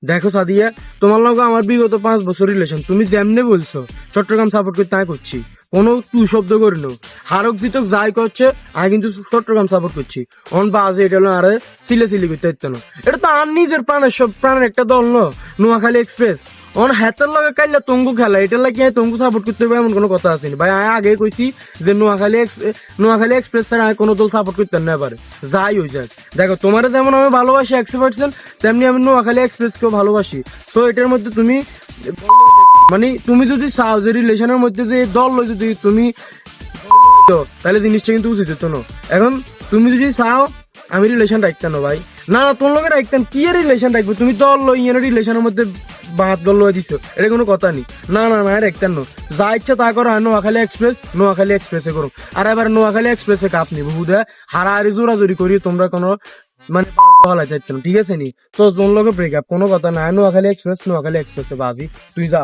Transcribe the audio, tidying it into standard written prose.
দেখো সাদিয়া, তোমার লগে আমার বিগত 5 বছর রিলেশন, তুমি যেমনে বলছো চট্টগ্রাম সাপোর্ট করতে তাই করছি, কোনো তুই শব্দ করি নো। হারক জিতক যাই করছে আমি কিন্তু চট্টগ্রাম সাপোর্ট করছি। অন বাজে এটা হলো আরে সিলে করতে ইত্য না, এটা তো আর নিজের প্রাণের একটা দল ন, নোয়াখালী এক্সপ্রেস। অন হাতের লগে কাইলা তঙ্গু খেলা, এটা লাগে তঙ্গু সাপোর্ট করতে হবে এমন কোনো কথা আসেনি ভাই। আমি আগে কইছি যে নোয়াখালী এক্সপ্রেস ছাড়া আমি কোনো দল সাপোর্ট করতে না পারে, যাই হয়ে যাক। দেখো তোমার যেমন আমি ভালোবাসি 100%, তেমনি আমি নোয়াখালী এক্সপ্রেস কেও ভালোবাসি। তো এটার মধ্যে তুমি মানে তুমি যদি চাও যে রিলেশনের মধ্যে যে দল লই যদি তুমি তো তাহলে জিনিসটা কিন্তু উচিত হতো না। এখন তুমি যদি চাও আমি রিলেশন রাখতাম না ভাই, না না তোমার লোকের রাখতাম কি আর রিলেশন রাখবো, তুমি দল লই এনে রিলেশনের মধ্যে বাদ দল লই দিছো, এটা কোনো কথা নেই। না না না রাখতাম না, যা ইচ্ছা তা করো। আর নোয়াখালী এক্সপ্রেসে করো, আর এবার নোয়াখালী এক্সপ্রেসে কাপ নিবো বুধা হারাহারি জোরাজোরি করি তোমরা কোনো মানে হলা যাচ্ছে না, ঠিক আছে নি? তো তোর লোকে ব্রেকআপ কোনো কথা না, নোয়াখালী এক্সপ্রেসে বাজি, তুই যা।